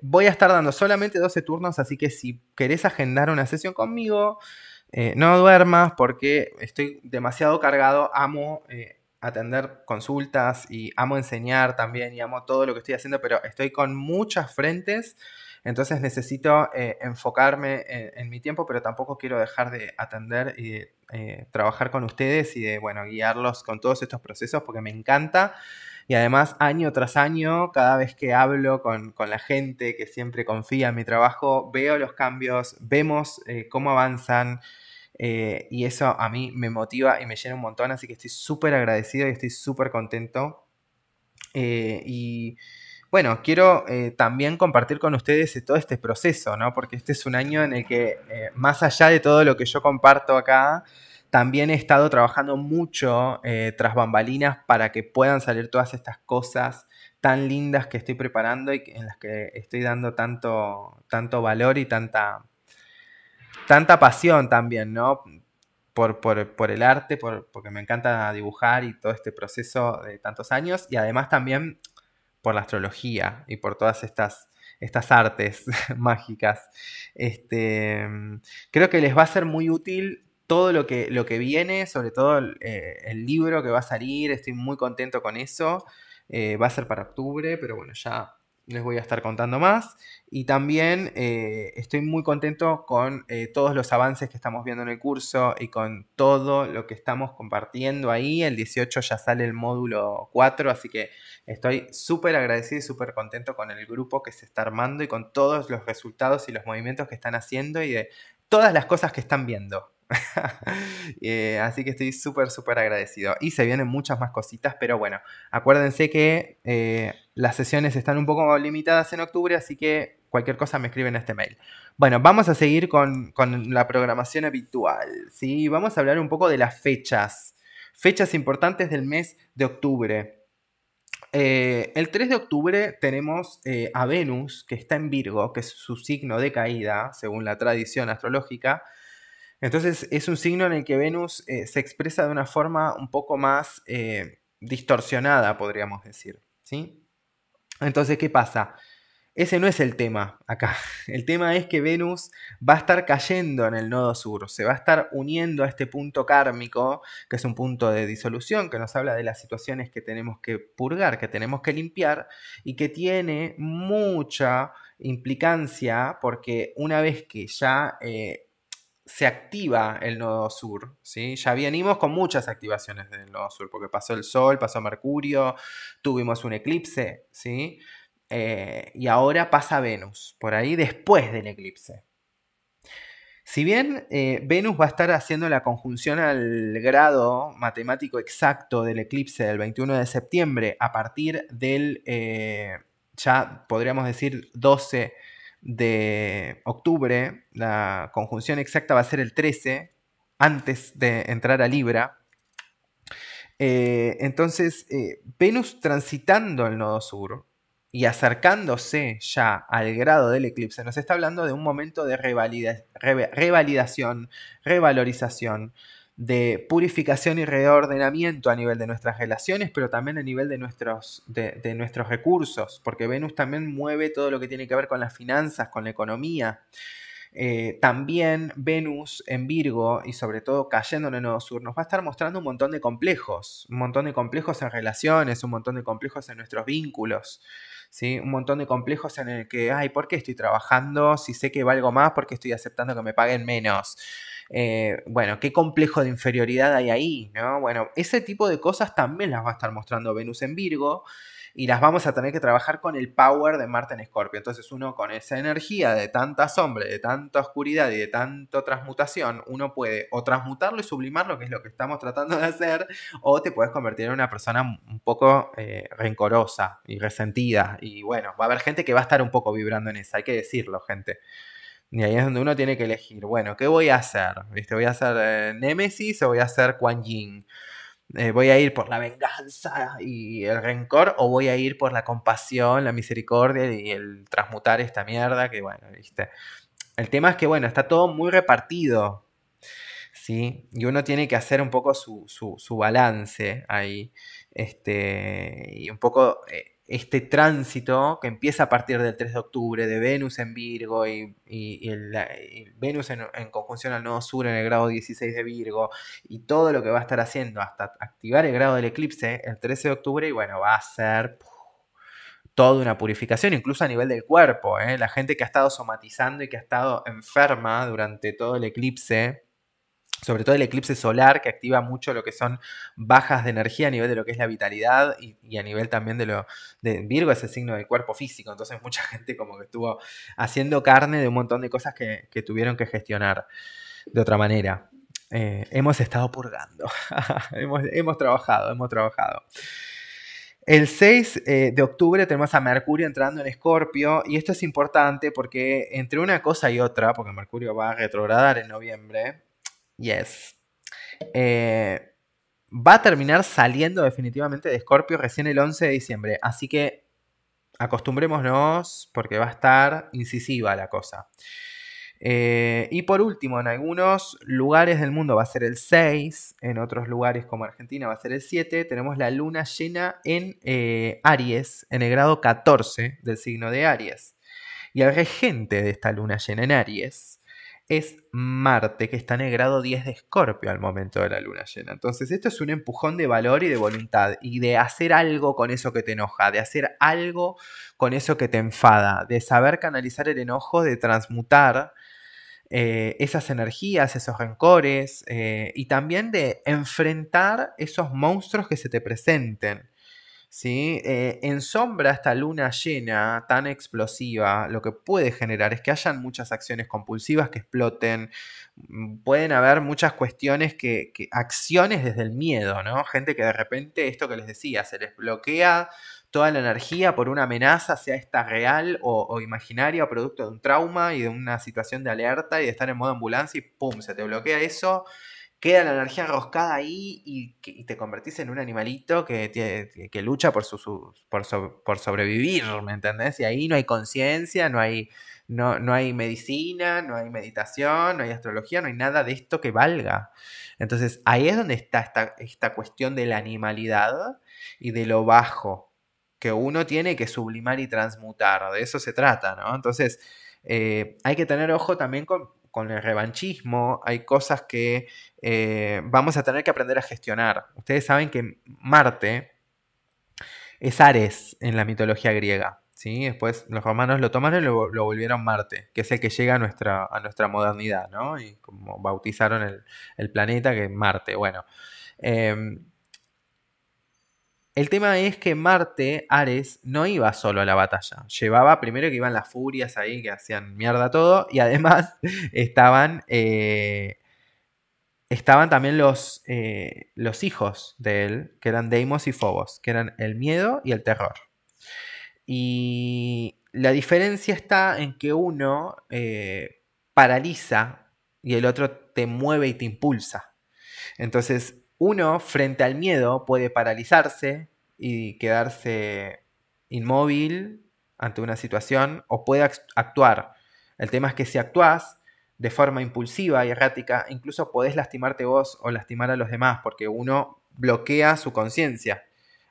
voy a estar dando solamente 12 turnos, así que si querés agendar una sesión conmigo, no duermas porque estoy demasiado cargado, amo atender consultas y amo enseñar también y amo todo lo que estoy haciendo, pero estoy con muchas frentes, entonces necesito enfocarme en mi tiempo, pero tampoco quiero dejar de atender y de trabajar con ustedes y de, bueno, guiarlos con todos estos procesos porque me encanta. Y además, año tras año, cada vez que hablo con la gente que siempre confía en mi trabajo, veo los cambios, vemos cómo avanzan, y eso a mí me motiva y me llena un montón, así que estoy súper agradecido y estoy súper contento. Y bueno, quiero también compartir con ustedes todo este proceso, ¿no? Porque este es un año en el que, más allá de todo lo que yo comparto acá, también he estado trabajando mucho tras bambalinas para que puedan salir todas estas cosas tan lindas que estoy preparando y en las que estoy dando tanto valor y tanta pasión también, ¿no? Por el arte, porque me encanta dibujar y todo este proceso de tantos años, y además también por la astrología y por todas estas artes mágicas. Este, creo que les va a ser muy útil todo lo que viene, sobre todo el libro que va a salir, estoy muy contento con eso. Va a ser para octubre, pero bueno, ya les voy a estar contando más. Y también estoy muy contento con todos los avances que estamos viendo en el curso y con todo lo que estamos compartiendo ahí. El 18 ya sale el módulo 4, así que estoy súper agradecido y súper contento con el grupo que se está armando y con todos los resultados y los movimientos que están haciendo y de todas las cosas que están viendo. Así que estoy súper, súper agradecido. Y se vienen muchas más cositas, pero bueno, acuérdense que las sesiones están un poco limitadas en octubre, así que cualquier cosa me escriben a este mail. Bueno, vamos a seguir con la programación habitual, ¿sí? Vamos a hablar un poco de las fechas. Fechas importantes del mes de octubre. El 3 de octubre tenemos a Venus, que está en Virgo, que es su signo de caída, según la tradición astrológica. Entonces es un signo en el que Venus se expresa de una forma un poco más distorsionada, podríamos decir, ¿sí? Entonces, ¿qué pasa? Ese no es el tema acá. El tema es que Venus va a estar cayendo en el nodo sur, se va a estar uniendo a este punto kármico, que es un punto de disolución, que nos habla de las situaciones que tenemos que purgar, que tenemos que limpiar, y que tiene mucha implicancia porque una vez que ya se activa el nodo sur, ¿sí? Ya venimos con muchas activaciones del nodo sur, porque pasó el Sol, pasó Mercurio, tuvimos un eclipse, ¿sí? Y ahora pasa Venus, por ahí después del eclipse. Si bien Venus va a estar haciendo la conjunción al grado matemático exacto del eclipse del 21 de septiembre a partir del, ya podríamos decir, 12 de octubre, la conjunción exacta va a ser el 13, antes de entrar a Libra. Entonces, Venus transitando el nodo sur y acercándose ya al grado del eclipse, nos está hablando de un momento de revalidación, revalorización, de purificación y reordenamiento a nivel de nuestras relaciones, pero también a nivel de de nuestros recursos, porque Venus también mueve todo lo que tiene que ver con las finanzas, con la economía. También Venus en Virgo y sobre todo cayendo en el nodo sur nos va a estar mostrando un montón de complejos en relaciones, un montón de complejos en nuestros vínculos, ¿sí? Un montón de complejos en el que, ay, ¿por qué estoy trabajando si sé que valgo más? ¿Por qué estoy aceptando que me paguen menos? Bueno, ¿qué complejo de inferioridad hay ahí? ¿No? Bueno, ese tipo de cosas también las va a estar mostrando Venus en Virgo y las vamos a tener que trabajar con el power de Marte en Escorpio. Entonces uno con esa energía de tanta sombra, de tanta oscuridad y de tanta transmutación, uno puede o transmutarlo y sublimarlo, que es lo que estamos tratando de hacer, o te puedes convertir en una persona un poco rencorosa y resentida. Y bueno, va a haber gente que va a estar un poco vibrando en esa, hay que decirlo, gente. Y ahí es donde uno tiene que elegir, bueno, ¿qué voy a hacer? ¿Viste? ¿Voy a hacer Némesis o voy a hacer Quan Yin? ¿Voy a ir por la venganza y el rencor o voy a ir por la compasión, la misericordia y el transmutar esta mierda? Que bueno, ¿viste? El tema es que, bueno, está todo muy repartido, ¿sí? Y uno tiene que hacer un poco su balance ahí. Y un poco este tránsito que empieza a partir del 3 de octubre de Venus en Virgo y Venus en conjunción al nodo sur en el grado 16 de Virgo y todo lo que va a estar haciendo hasta activar el grado del eclipse el 13 de octubre y bueno, va a ser toda una purificación, incluso a nivel del cuerpo. La gente que ha estado somatizando y que ha estado enferma durante todo el eclipse, sobre todo el eclipse solar, que activa mucho lo que son bajas de energía a nivel de lo que es la vitalidad y a nivel también de Virgo, es el signo del cuerpo físico. Entonces mucha gente como que estuvo haciendo carne de un montón de cosas que tuvieron que gestionar de otra manera. Hemos estado purgando, hemos trabajado, hemos trabajado. El 6 de octubre tenemos a Mercurio entrando en Escorpio y esto es importante porque entre una cosa y otra, porque Mercurio va a retrogradar en noviembre, yes, va a terminar saliendo definitivamente de Escorpio recién el 11 de diciembre, así que acostumbrémonos porque va a estar incisiva la cosa. Y por último, en algunos lugares del mundo va a ser el 6, en otros lugares como Argentina va a ser el 7, tenemos la luna llena en Aries, en el grado 14 del signo de Aries. Y el regente de esta luna llena en Aries es Marte, que está en el grado 10 de Escorpio al momento de la luna llena. Entonces esto es un empujón de valor y de voluntad y de hacer algo con eso que te enoja, de hacer algo con eso que te enfada, de saber canalizar el enojo, de transmutar esas energías, esos rencores y también de enfrentar esos monstruos que se te presenten. ¿Sí? En sombra, esta luna llena tan explosiva, lo que puede generar es que hayan muchas acciones compulsivas que exploten. Pueden haber muchas cuestiones acciones desde el miedo, ¿no? Gente que de repente, esto que les decía, se les bloquea toda la energía por una amenaza, sea esta real o imaginaria, o producto de un trauma y de una situación de alerta y de estar en modo ambulancia y ¡pum! Se te bloquea eso, queda la energía enroscada ahí y te convertís en un animalito que lucha por sobrevivir, ¿me entendés? Y ahí no hay conciencia, no hay no hay medicina, no hay meditación, no hay astrología, no hay nada de esto que valga. Entonces ahí es donde está esta cuestión de la animalidad y de lo bajo que uno tiene que sublimar y transmutar. De eso se trata, ¿no? Entonces hay que tener ojo también con el revanchismo. Hay cosas que vamos a tener que aprender a gestionar. Ustedes saben que Marte es Ares en la mitología griega. ¿Sí? Después los romanos lo tomaron y lo volvieron Marte, que es el que llega a nuestra modernidad, ¿no? Y como bautizaron el planeta, que es Marte. Bueno, eh, el tema es que Marte, Ares, no iba solo a la batalla. Llevaba primero que iban las furias ahí que hacían mierda todo. Y además estaban también los hijos de él, que eran Deimos y Phobos, que eran el miedo y el terror. Y la diferencia está en que uno paraliza y el otro te mueve y te impulsa. Entonces, uno frente al miedo puede paralizarse y quedarse inmóvil ante una situación o puede actuar. El tema es que si actúas de forma impulsiva y errática, incluso podés lastimarte vos o lastimar a los demás porque uno bloquea su conciencia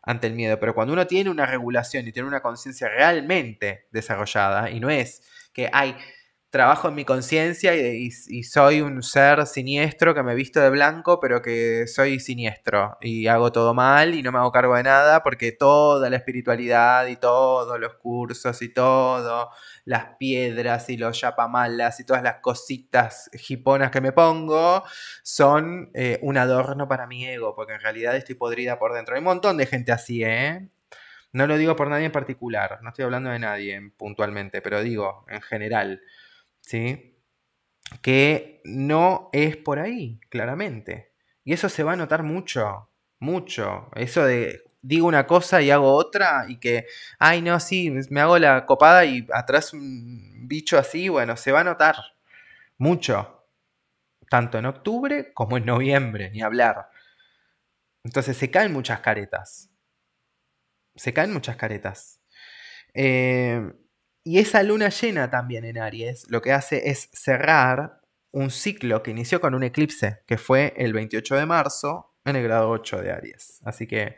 ante el miedo. Pero cuando uno tiene una regulación y tiene una conciencia realmente desarrollada y no es que hay trabajo en mi conciencia y soy un ser siniestro que me visto de blanco, pero que soy siniestro y hago todo mal y no me hago cargo de nada porque toda la espiritualidad y todos los cursos y todo, las piedras y los yapamalas y todas las cositas hiponas que me pongo son un adorno para mi ego, porque en realidad estoy podrida por dentro. Hay un montón de gente así, ¿eh? No lo digo por nadie en particular, no estoy hablando de nadie puntualmente, pero digo en general. ¿Sí? Que no es por ahí, claramente. Y eso se va a notar mucho, mucho. Eso de digo una cosa y hago otra y que, ay, no, sí, me hago la copada y atrás un bicho así, bueno, se va a notar mucho. Tanto en octubre como en noviembre, ni hablar. Entonces se caen muchas caretas. Se caen muchas caretas. Eh, y esa luna llena también en Aries lo que hace es cerrar un ciclo que inició con un eclipse, que fue el 28 de marzo en el grado 8 de Aries. Así que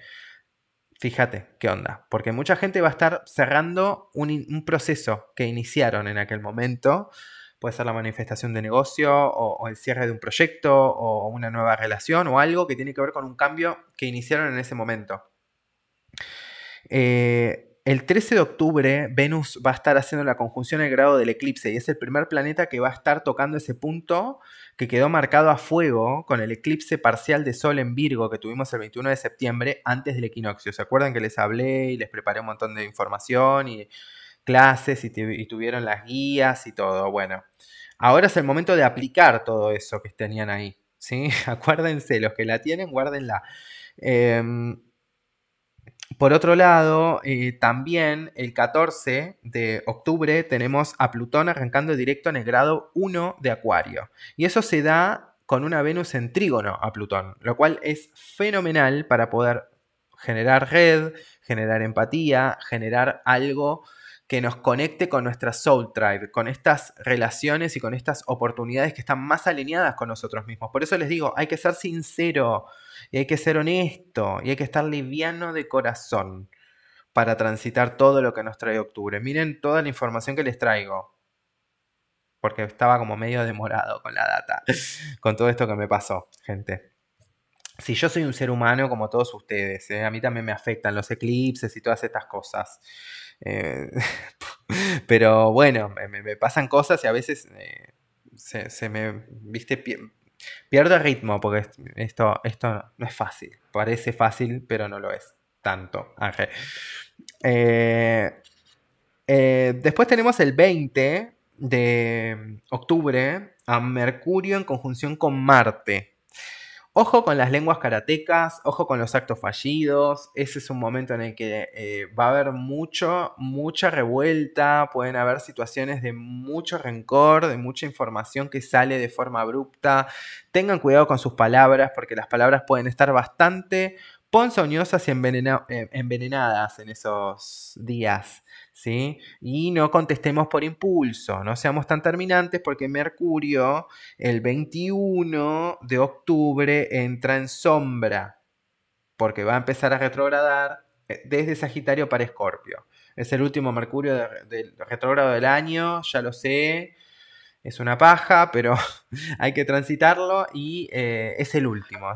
fíjate qué onda, porque mucha gente va a estar cerrando un proceso que iniciaron en aquel momento. Puede ser la manifestación de negocio o el cierre de un proyecto o una nueva relación o algo que tiene que ver con un cambio que iniciaron en ese momento. El 13 de octubre Venus va a estar haciendo la conjunción al grado del eclipse y es el primer planeta que va a estar tocando ese punto que quedó marcado a fuego con el eclipse parcial de Sol en Virgo que tuvimos el 21 de septiembre antes del equinoccio. ¿Se acuerdan que les hablé y les preparé un montón de información y clases y tuvieron las guías y todo? Bueno, ahora es el momento de aplicar todo eso que tenían ahí, ¿sí? Acuérdense, los que la tienen, guárdenla. Eh, por otro lado, también el 14 de octubre tenemos a Plutón arrancando directo en el grado 1 de Acuario. Y eso se da con una Venus en trígono a Plutón, lo cual es fenomenal para poder generar red, generar empatía, generar algo que nos conecte con nuestra soul tribe, con estas relaciones y con estas oportunidades que están más alineadas con nosotros mismos. Por eso les digo, hay que ser sincero y hay que ser honesto y hay que estar liviano de corazón para transitar todo lo que nos trae octubre. Miren toda la información que les traigo, porque estaba como medio demorado con la data, con todo esto que me pasó, gente. Si yo soy un ser humano como todos ustedes, a mí también me afectan los eclipses y todas estas cosas. Eh, pero bueno, me pasan cosas y a veces se me, viste, pierdo el ritmo porque esto no es fácil. Parece fácil, pero no lo es tanto. Eh, Después tenemos el 20 de octubre a Mercurio en conjunción con Marte. Ojo con las lenguas karatecas, ojo con los actos fallidos. Ese es un momento en el que va a haber mucha revuelta, pueden haber situaciones de mucho rencor, de mucha información que sale de forma abrupta. Tengan cuidado con sus palabras porque las palabras pueden estar bastante ponzoñosas y envenenadas en esos días, ¿sí? Y no contestemos por impulso, no seamos tan terminantes porque Mercurio el 21 de octubre entra en sombra, porque va a empezar a retrogradar desde Sagitario para Escorpio. Es el último Mercurio del retrógrado del año, ya lo sé, es una paja, pero hay que transitarlo y es el último,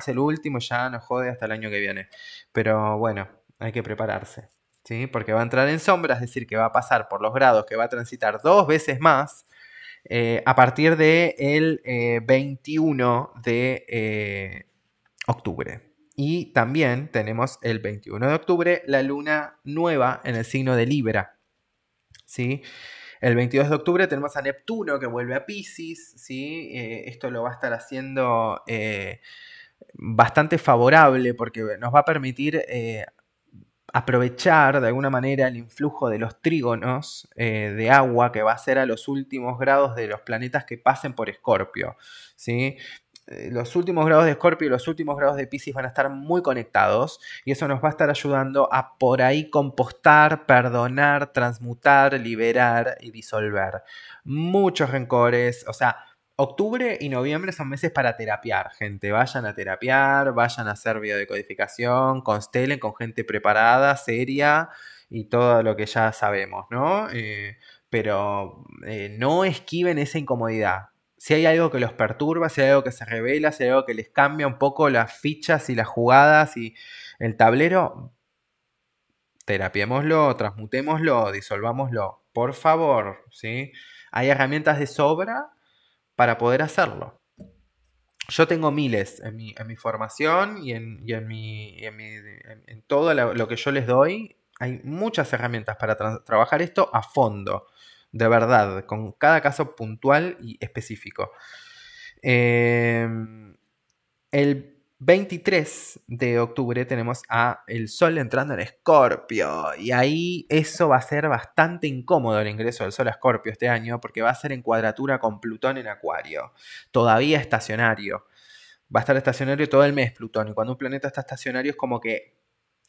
ya nos jode hasta el año que viene. Pero bueno, hay que prepararse, ¿sí? Porque va a entrar en sombra, es decir, que va a pasar por los grados que va a transitar 2 veces más a partir del 21 de octubre. Y también tenemos el 21 de octubre la luna nueva en el signo de Libra, ¿sí? El 22 de octubre tenemos a Neptuno que vuelve a Piscis, ¿sí? Esto lo va a estar haciendo bastante favorable porque nos va a permitir aprovechar de alguna manera el influjo de los trígonos de agua que va a ser a los últimos grados de los planetas que pasen por Escorpio, ¿sí? Los últimos grados de Escorpio y los últimos grados de Piscis van a estar muy conectados y eso nos va a estar ayudando a por ahí compostar, perdonar, transmutar, liberar y disolver muchos rencores. O sea, octubre y noviembre son meses para terapiar, gente. Vayan a terapiar, vayan a hacer biodecodificación, constelen con gente preparada, seria y todo lo que ya sabemos, ¿no? Pero no esquiven esa incomodidad. Si hay algo que los perturba, si hay algo que se revela, si hay algo que les cambia un poco las fichas y las jugadas y el tablero, terapiémoslo, transmutémoslo, disolvámoslo. Por favor, ¿sí? Hay herramientas de sobra para poder hacerlo. Yo tengo miles en mi formación y en todo lo que yo les doy. Hay muchas herramientas para trabajar esto a fondo, de verdad, con cada caso puntual y específico. El 23 de octubre tenemos a el Sol entrando en Escorpio y ahí eso va a ser bastante incómodo el ingreso del Sol a Escorpio este año porque va a ser en cuadratura con Plutón en Acuario, todavía estacionario. Va a estar estacionario todo el mes Plutón y cuando un planeta está estacionario es como que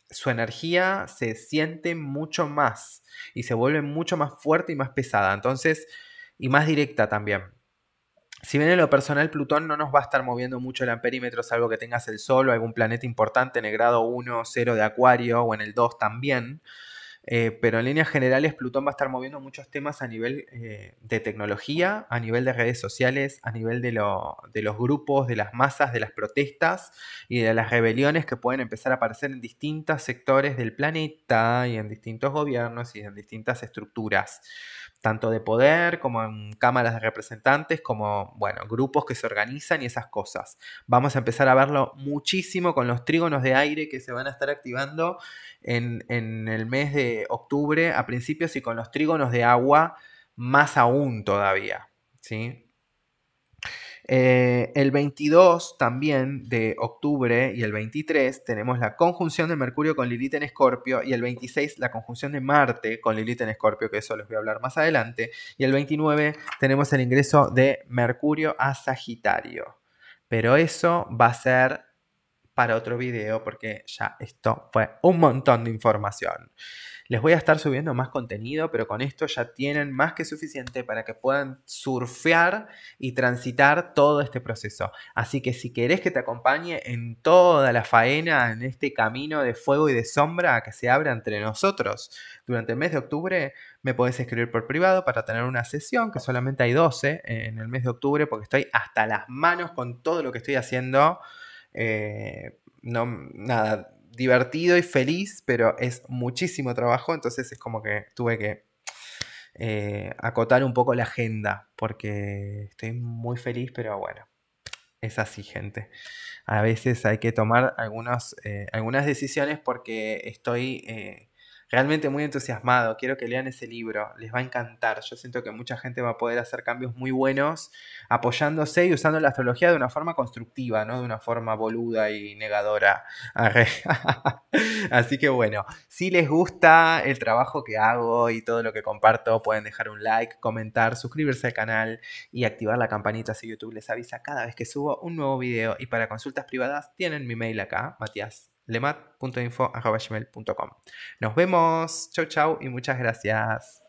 su energía se siente mucho más y se vuelve mucho más fuerte y más pesada, entonces, y más directa también. Si bien en lo personal Plutón no nos va a estar moviendo mucho el amperímetro, salvo que tengas el Sol o algún planeta importante en el grado 1, 0 de Acuario o en el 2 también, pero en líneas generales Plutón va a estar moviendo muchos temas a nivel de tecnología, a nivel de redes sociales, a nivel de los grupos, de las masas, de las protestas y de las rebeliones que pueden empezar a aparecer en distintos sectores del planeta y en distintos gobiernos y en distintas estructuras, tanto de poder como en cámaras de representantes, como, bueno, grupos que se organizan y esas cosas. Vamos a empezar a verlo muchísimo con los trígonos de aire que se van a estar activando en el mes de octubre a principios y con los trígonos de agua más aún todavía, ¿sí? El 22 también de octubre y el 23 tenemos la conjunción de Mercurio con Lilith en Escorpio y el 26 la conjunción de Marte con Lilith en Escorpio, que eso les voy a hablar más adelante, y el 29 tenemos el ingreso de Mercurio a Sagitario. Pero eso va a ser para otro video porque ya esto fue un montón de información. Les voy a estar subiendo más contenido, pero con esto ya tienen más que suficiente para que puedan surfear y transitar todo este proceso. Así que si querés que te acompañe en toda la faena, en este camino de fuego y de sombra que se abre entre nosotros durante el mes de octubre, me podés escribir por privado para tener una sesión, que solamente hay 12 en el mes de octubre, porque estoy hasta las manos con todo lo que estoy haciendo. No, nada, divertido y feliz, pero es muchísimo trabajo, entonces es como que tuve que acotar un poco la agenda, porque estoy muy feliz, pero bueno, es así, gente. A veces hay que tomar algunas decisiones porque estoy realmente muy entusiasmado. Quiero que lean ese libro, les va a encantar. Yo siento que mucha gente va a poder hacer cambios muy buenos apoyándose y usando la astrología de una forma constructiva, no de una forma boluda y negadora. Así que bueno, si les gusta el trabajo que hago y todo lo que comparto, pueden dejar un like, comentar, suscribirse al canal y activar la campanita si YouTube les avisa cada vez que subo un nuevo video. Y para consultas privadas tienen mi mail acá, Matías lemat.info@gmail.com. Nos vemos. Chau, chau y muchas gracias.